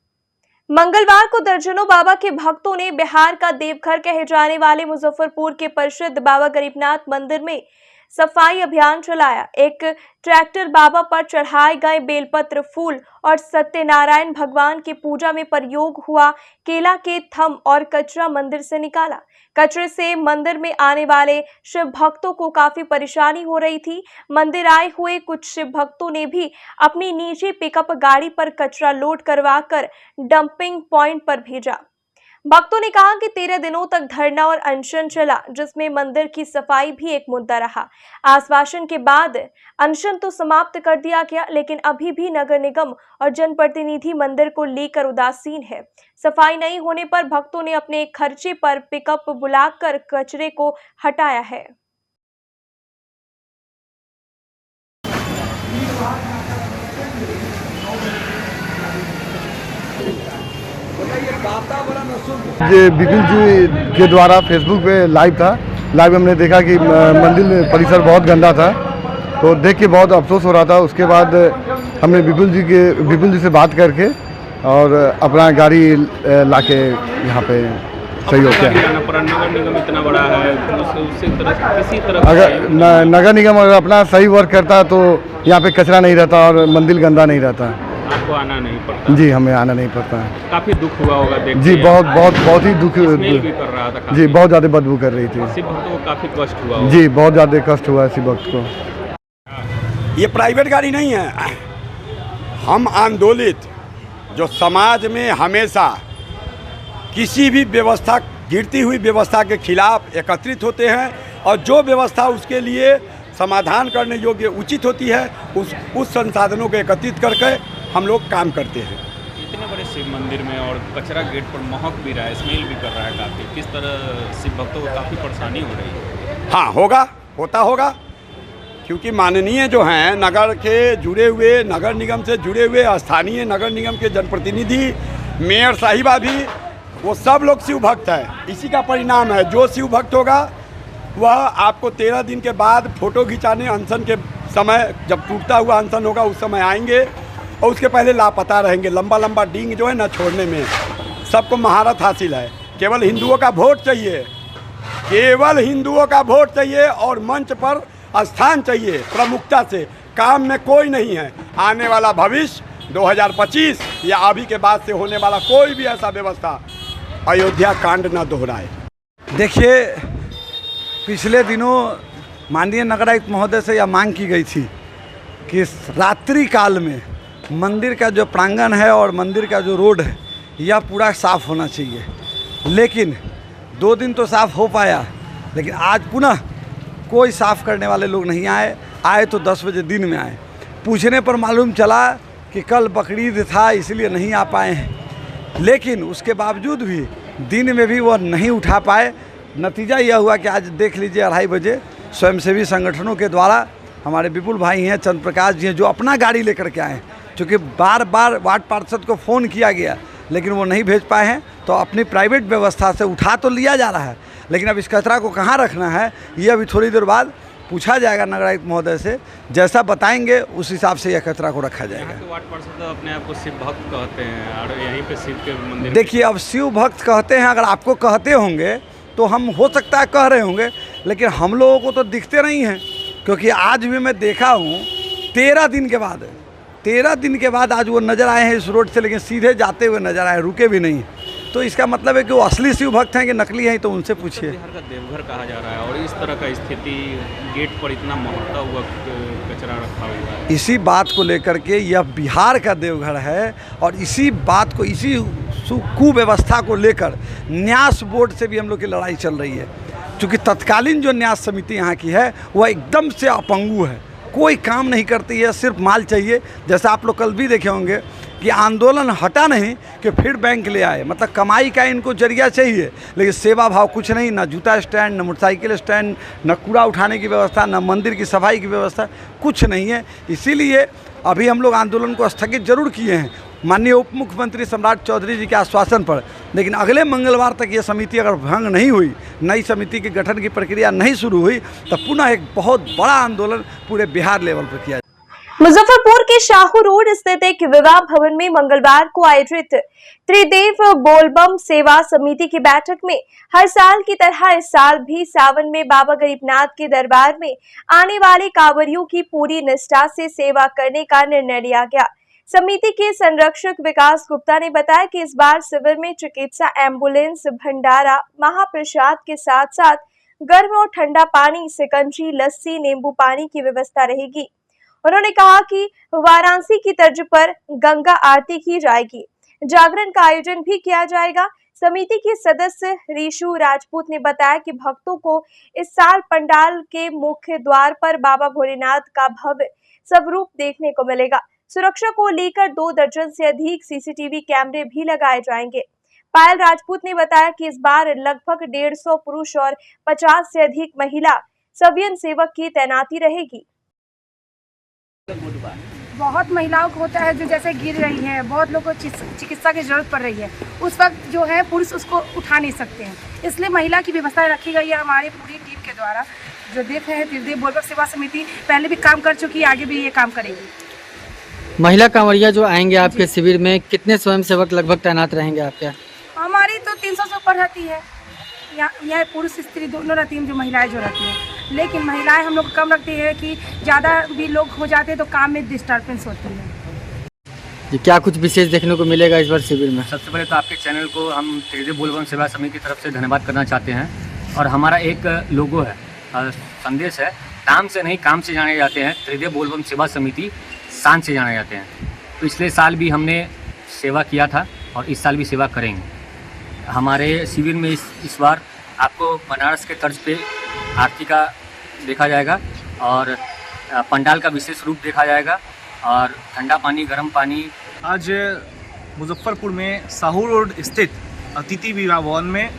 मंगलवार को दर्जनों बाबा के भक्तों ने बिहार का देवघर कहे जाने वाले मुजफ्फरपुर के प्रसिद्ध बाबा गरीबनाथ मंदिर में सफाई अभियान चलाया। एक ट्रैक्टर बाबा पर चढ़ाए गए बेलपत्र, फूल और सत्यनारायण भगवान की पूजा में प्रयोग हुआ केला के थम और कचरा मंदिर से निकाला। कचरे से मंदिर में आने वाले शिव भक्तों को काफी परेशानी हो रही थी। मंदिर आए हुए कुछ शिव भक्तों ने भी अपनी निजी पिकअप गाड़ी पर कचरा लोड करवाकर डंपिंग पॉइंट पर भेजा। भक्तों ने कहा कि 13 दिनों तक धरना और अनशन चला, जिसमें मंदिर की सफाई भी एक मुद्दा रहा। आश्वासन के बाद अनशन तो समाप्त कर दिया गया, लेकिन अभी भी नगर निगम और जनप्रतिनिधि मंदिर को लेकर उदासीन है। सफाई नहीं होने पर भक्तों ने अपने खर्चे पर पिकअप बुलाकर कचरे को हटाया है। ये बिपिन जी के द्वारा फेसबुक पे लाइव था। लाइव हमने देखा कि मंदिर परिसर बहुत गंदा था, तो देख के बहुत अफसोस हो रहा था। उसके बाद हमने बिपिन जी से बात करके और अपना गाड़ी लाके यहाँ पे सहयोग किया। नगर निगम इतना बड़ा है, किसी तरह अगर नगर निगम अगर अपना सही वर्क करता तो यहाँ पे कचरा नहीं रहता और मंदिर गंदा नहीं रहता। आपको आना नहीं पड़ता? जी, हमें आना नहीं पड़ता है। काफी दुख हुआ होगा देख जी, बहुत ही दुख भी कर रहा था। जी, बहुत ज़्यादा बदबू कर रही थी। शिव भक्तों को काफी कष्ट हुआ होगा। जी, बहुत ज़्यादा कष्ट हुआ है शिव भक्त को। ये प्राइवेट गाड़ी नहीं है। हम आंदोलित जो समाज में हमेशा किसी भी व्यवस्था, गिरती हुई व्यवस्था के खिलाफ एकत्रित होते हैं और जो व्यवस्था उसके लिए समाधान करने योग्य उचित होती है उस संसाधनों को एकत्रित करके हम लोग काम करते हैं। इतने बड़े शिव मंदिर में और कचरा गेट पर महक भी रहा है, स्मेल भी कर रहा है काफ़ी, किस तरह शिव भक्तों को काफ़ी परेशानी हो रही है? हाँ, होता होगा क्योंकि माननीय जो हैं नगर के जुड़े हुए, नगर निगम से जुड़े हुए स्थानीय नगर निगम के जनप्रतिनिधि, मेयर साहिबा भी, वो सब लोग शिव भक्त है। इसी का परिणाम है। जो शिव भक्त होगा वह आपको 13 दिन के बाद फोटो खिंचाने अनशन के समय, जब टूटता हुआ अनशन होगा उस समय आएंगे और उसके पहले लापता रहेंगे। लंबा डींग जो है ना छोड़ने में सबको महारत हासिल है। केवल हिंदुओं का वोट चाहिए, केवल हिंदुओं का वोट चाहिए और मंच पर स्थान चाहिए प्रमुखता से। काम में कोई नहीं है। आने वाला भविष्य 2025 या अभी के बाद से होने वाला कोई भी ऐसा व्यवस्था अयोध्या कांड न दोहराए। देखिए, पिछले दिनों माननीय नगर आयुक्त महोदय से यह मांग की गई थी कि रात्रि काल में मंदिर का जो प्रांगण है और मंदिर का जो रोड है यह पूरा साफ़ होना चाहिए। लेकिन 2 दिन तो साफ़ हो पाया, लेकिन आज पुनः कोई साफ़ करने वाले लोग नहीं आए तो 10 बजे दिन में आए। पूछने पर मालूम चला कि कल बकरीद था इसलिए नहीं आ पाए हैं। लेकिन उसके बावजूद भी दिन में भी वह नहीं उठा पाए। नतीजा यह हुआ कि आज देख लीजिए 2:30 बजे स्वयंसेवी संगठनों के द्वारा हमारे विपुल भाई हैं, चंद्र प्रकाश जी हैं, जो अपना गाड़ी लेकर के आए हैं। चूँकि बार वार्ड पार्षद को फ़ोन किया गया लेकिन वो नहीं भेज पाए हैं, तो अपनी प्राइवेट व्यवस्था से उठा तो लिया जा रहा है, लेकिन अब इस कचरा को कहाँ रखना है ये अभी थोड़ी देर बाद पूछा जाएगा नगर आयुक्त महोदय से, जैसा बताएंगे उस हिसाब से यह कचरा को रखा जाएगा। यहाँ के वार्ड पार्षद अपने आप को शिव भक्त कहते हैं और यहीं पे शिव के मंदिर देखिए, अब शिव भक्त कहते हैं, अगर आपको कहते होंगे तो हम हो सकता है कह रहे होंगे, लेकिन हम लोगों को तो दिखते नहीं हैं, क्योंकि आज भी मैं देखा हूँ 13 दिन के बाद आज वो नज़र आए हैं इस रोड से, लेकिन सीधे जाते हुए नज़र आए, रुके भी नहीं। तो इसका मतलब है कि वो असली शिव भक्त हैं कि नकली हैं, तो उनसे पूछिए। बिहार का देवघर कहा जा रहा है और इस तरह का स्थिति, गेट पर इतना महकता हुआ कचरा रखा हुआ है। इसी बात को लेकर के यह बिहार का देवघर है और इसी बात को, इसी कुव्यवस्था को लेकर न्यास बोर्ड से भी हम लोग की लड़ाई चल रही है, क्योंकि तत्कालीन जो न्यास समिति यहाँ की है वह एकदम से अपंगु है, कोई काम नहीं करती है, सिर्फ माल चाहिए। जैसा आप लोग कल भी देखे होंगे कि आंदोलन हटा नहीं कि फिर बैंक ले आए, मतलब कमाई का इनको जरिया चाहिए, लेकिन सेवा भाव कुछ नहीं, ना जूता स्टैंड, ना मोटरसाइकिल स्टैंड, ना कूड़ा उठाने की व्यवस्था, ना मंदिर की सफाई की व्यवस्था, कुछ नहीं है। इसीलिए अभी हम लोग आंदोलन को स्थगित जरूर किए हैं माननीय उप मुख्यमंत्री सम्राट चौधरी जी के आश्वासन पर, लेकिन अगले मंगलवार तक ये समिति अगर भंग नहीं हुई, नई समिति के गठन की प्रक्रिया नहीं शुरू हुई, तो पुनः एक बहुत बड़ा आंदोलन पूरे बिहार लेवल पर किया। मुजफ्फरपुर के शाहू रोड स्थित एक विवाह भवन में मंगलवार को आयोजित त्रिदेव बोलबम सेवा समिति की बैठक में हर साल की तरह इस साल भी सावन में बाबा गरीबनाथ के दरबार में आने वाले कांवरियों की पूरी निष्ठा से सेवा करने का निर्णय लिया गया। समिति के संरक्षक विकास गुप्ता ने बताया कि इस बार शिविर में चिकित्सा, एम्बुलेंस, भंडारा, महाप्रसाद के साथ साथ गर्म और ठंडा पानी, शिकंजी, लस्सी, नींबू पानी की व्यवस्था रहेगी। उन्होंने कहा कि वाराणसी की तर्ज पर गंगा आरती की जाएगी, जागरण का आयोजन भी किया जाएगा। समिति के सदस्य रीशु राजपूत ने बताया कि भक्तों को इस साल पंडाल के मुख्य द्वार पर बाबा भोलेनाथ का भव्य स्वरूप देखने को मिलेगा। सुरक्षा को लेकर 2 दर्जन से अधिक सीसीटीवी कैमरे भी लगाए जाएंगे। पायल राजपूत ने बताया कि इस बार लगभग 150 पुरुष और 50 से अधिक महिला स्वयं सेवक की तैनाती रहेगी। बहुत महिलाओं को होता है जो जैसे गिर रही है, बहुत लोगों को चिकित्सा की जरूरत पड़ रही है, उस वक्त जो है पुरुष उसको उठा नहीं सकते हैं, इसलिए महिला की व्यवस्था रखी गई है हमारी पूरी टीम के द्वारा। जो देख रहे हैं त्रिदेव बोलबम सेवा समिति पहले भी काम कर चुकी है, आगे भी ये काम करेगी। महिला कांवरिया जो आएंगे आपके शिविर में, कितने स्वयंसेवक लगभग तैनात रहेंगे आपके? हमारी तो 300 से ऊपर रहती है, यहाँ पुरुष स्त्री दोनों रहती हैं, जो महिलाएं जो रहती हैं, लेकिन महिलाएं हम लोग कम रखती है कि ज़्यादा भी लोग हो जाते हैं तो काम में डिस्टर्बेंस होती है। जी, क्या कुछ विशेष देखने को मिलेगा इस बार शिविर में? सबसे पहले तो आपके चैनल को हम त्रिदेव बोलबम सेवा समिति की तरफ से धन्यवाद करना चाहते हैं, और हमारा एक लोगो है, संदेश है, नाम से नहीं काम से जाने जाते हैं, त्रिदेव बोलबम सेवा समिति शान से जाने जाते हैं। पिछले साल भी हमने सेवा किया था और इस साल भी सेवा करेंगे। हमारे शिविर में इस बार आपको बनारस के तर्ज पे आरती का देखा जाएगा और पंडाल का विशेष रूप देखा जाएगा और ठंडा पानी, गर्म पानी। आज मुजफ्फरपुर में साहू रोड स्थित अतिथि विवाह भवन में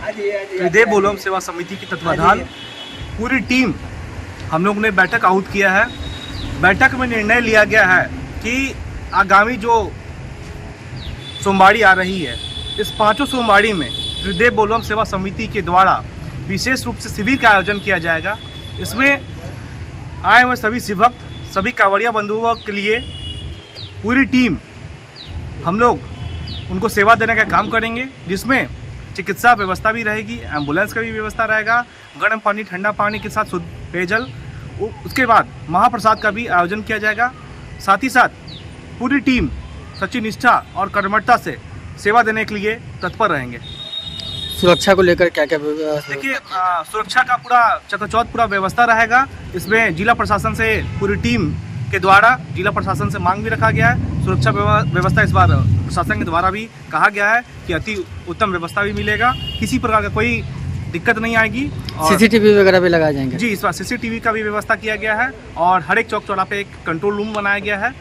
त्रिदेव बोलबम सेवा समिति की तत्वाधान पूरी टीम हम लोग ने बैठक आहूत किया है। बैठक में निर्णय लिया गया है कि आगामी जो सोमवारी आ रही है, इस 5 सोमवारी में त्रिदेव बोलबम सेवा समिति के द्वारा विशेष रूप से शिविर का आयोजन किया जाएगा। इसमें आए हुए सभी शिवभक्त, सभी कांवड़िया बंधुओं के लिए पूरी टीम हम लोग उनको सेवा देने का काम करेंगे, जिसमें चिकित्सा व्यवस्था भी रहेगी, एम्बुलेंस का भी व्यवस्था रहेगा, गर्म पानी, ठंडा पानी के साथ शुद्ध पेयजल। उसके बाद महाप्रसाद का भी आयोजन किया जाएगा। साथ ही साथ पूरी टीम सच्ची निष्ठा और कर्मठता से सेवा देने के लिए तत्पर रहेंगे। सुरक्षा को लेकर क्या क्या व्यवस्था? देखिए, सुरक्षा का पूरा चकाचौंध पूरा व्यवस्था रहेगा। इसमें जिला प्रशासन से पूरी टीम के द्वारा जिला प्रशासन से मांग भी रखा गया है। सुरक्षा व्यवस्था इस बार प्रशासन के द्वारा भी कहा गया है कि अति उत्तम व्यवस्था भी मिलेगा, किसी प्रकार का कोई दिक्कत नहीं आएगी। सीसीटीवी वगैरह भी लगाए जाएंगे? जी, इस बार सीसीटीवी का भी व्यवस्था किया गया है और हर एक चौक चौराहे पे एक कंट्रोल रूम बनाया गया है,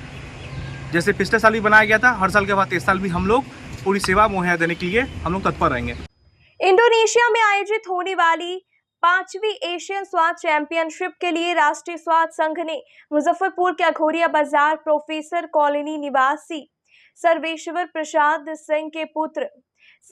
जैसे पिछले साल भी बनाया गया था। हर साल के बाद इस साल भी हम लोग पूरी सेवा मुहैया देने के लिए हम लोग तत्पर रहेंगे। इंडोनेशिया में आयोजित होने वाली 5वीं एशियन स्वास्थ्य चैंपियनशिप के लिए राष्ट्रीय स्वास्थ्य संघ ने मुजफ्फरपुर के अघोरिया बाजार प्रोफेसर कॉलोनी निवासी सर्वेश्वर प्रसाद सिंह के पुत्र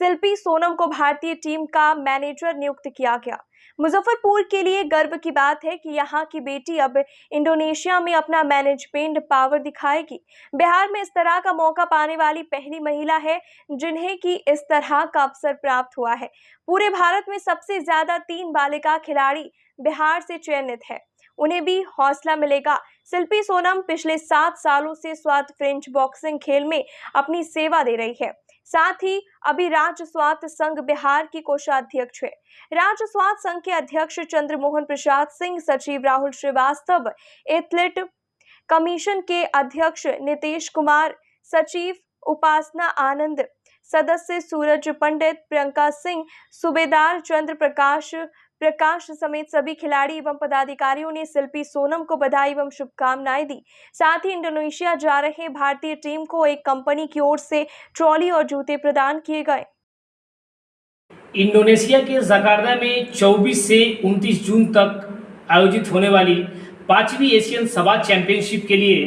शिल्पी सोनम को भारतीय टीम का मैनेजर नियुक्त किया गया। मुजफ्फरपुर के लिए गर्व की बात है कि यहाँ की बेटी अब इंडोनेशिया में अपना मैनेजमेंट पावर दिखाएगी। बिहार में इस तरह का मौका पाने वाली पहली महिला है जिन्हें कि इस तरह का अवसर प्राप्त हुआ है। पूरे भारत में सबसे ज्यादा 3 बालिका खिलाड़ी बिहार से चयनित है, उन्हें भी हौसला मिलेगा। शिल्पी सोनम पिछले 7 सालों से स्वात फ्रेंच बॉक्सिंग खेल में अपनी सेवा दे रही है। साथ ही अभी राज्य स्वात संघ बिहार की कोषाध्यक्ष है। राज्य स्वात संघ के अध्यक्ष चंद्रमोहन प्रसाद सिंह, सचिव राहुल श्रीवास्तव, एथलेट कमीशन के अध्यक्ष नीतीश कुमार, सचिव उपासना आनंद, सदस्य सूरज पंडित, प्रियंका सिंह, सूबेदार चंद्र प्रकाश समेत सभी खिलाड़ी एवं पदाधिकारियों ने शिल्पी सोनम को बधाई एवं शुभकामनाएं दी। साथ ही इंडोनेशिया जा रहे भारतीय टीम को एक कंपनी की ओर से ट्रॉली और जूते प्रदान किए गए। इंडोनेशिया के जकार्ता में 24 से 29 जून तक आयोजित होने वाली 5वीं एशियन सवात चैंपियनशिप के लिए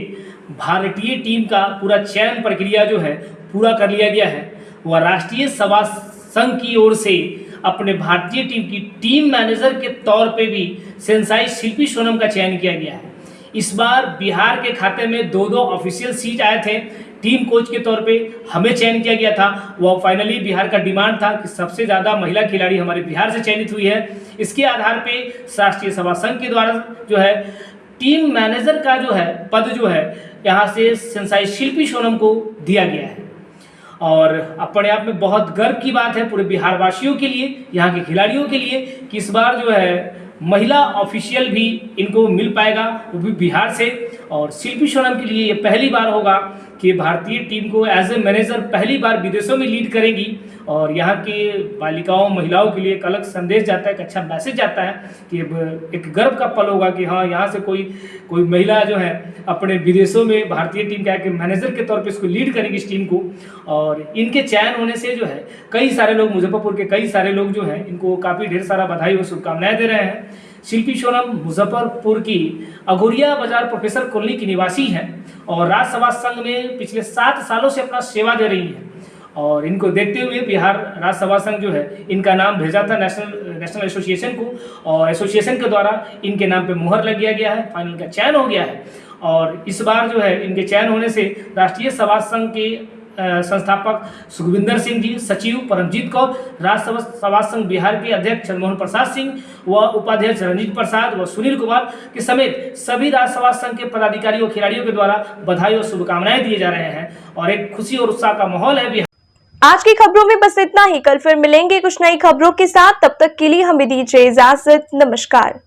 भारतीय टीम का पूरा चयन प्रक्रिया जो है पूरा कर लिया गया है। वह राष्ट्रीय सवात संघ की ओर से अपने भारतीय टीम की टीम मैनेजर के तौर पे भी सेंसाई शिल्पी सोनम का चयन किया गया है। इस बार बिहार के खाते में 2 ऑफिशियल सीट आए थे। टीम कोच के तौर पे हमें चयन किया गया था। वह फाइनली बिहार का डिमांड था कि सबसे ज़्यादा महिला खिलाड़ी हमारे बिहार से चयनित हुई है। इसके आधार पे राष्ट्रीय सभा संघ के द्वारा जो है टीम मैनेजर का जो है पद जो है यहाँ से सेंसाई शिल्पी सोनम को दिया गया है और अपने आप में बहुत गर्व की बात है पूरे बिहार वासियों के लिए, यहाँ के खिलाड़ियों के लिए कि इस बार जो है महिला ऑफिशियल भी इनको मिल पाएगा, वो भी बिहार से। और शिल्पी सोनम के लिए ये पहली बार होगा कि भारतीय टीम को एज ए मैनेजर पहली बार विदेशों में लीड करेंगी और यहाँ के बालिकाओं महिलाओं के लिए एक अलग संदेश जाता है, एक अच्छा मैसेज जाता है कि एक गर्व का पल होगा कि हाँ यहाँ से कोई महिला जो है अपने विदेशों में भारतीय टीम का एक मैनेजर के तौर पे इसको लीड करेंगी इस टीम को। और इनके चयन होने से जो है कई सारे लोग, मुजफ्फरपुर के कई सारे लोग जो हैं इनको काफ़ी ढेर सारा बधाई और शुभकामनाएं दे रहे हैं। शिल्पी सोनम मुजफ्फरपुर की अघोरिया बाजार प्रोफेसर कॉलोनी की निवासी हैं और राज्य सभा संघ में पिछले 7 सालों से अपना सेवा दे रही हैं और इनको देखते हुए बिहार राज्य सभा संघ जो है इनका नाम भेजा था नेशनल एसोसिएशन को और एसोसिएशन के द्वारा इनके नाम पे मुहर लग गया है, फाइनल का चयन हो गया है। और इस बार जो है इनके चयन होने से राष्ट्रीय सभा संघ के संस्थापक सुखविंदर सिंह जी, सचिव परमजीत कौर, राज्य सभा संघ बिहार के अध्यक्ष चंद्रमोहन प्रसाद सिंह व उपाध्यक्ष रंजीत प्रसाद व सुनील कुमार के समेत सभी राज्य सभा संघ के पदाधिकारियों और खिलाड़ियों के द्वारा बधाई और शुभकामनाएं दिए जा रहे हैं और एक खुशी और उत्साह का माहौल है बिहार। आज की खबरों में बस इतना ही। कल फिर मिलेंगे कुछ नई खबरों के साथ, तब तक के लिए हमें दीजिए इजाजत। नमस्कार।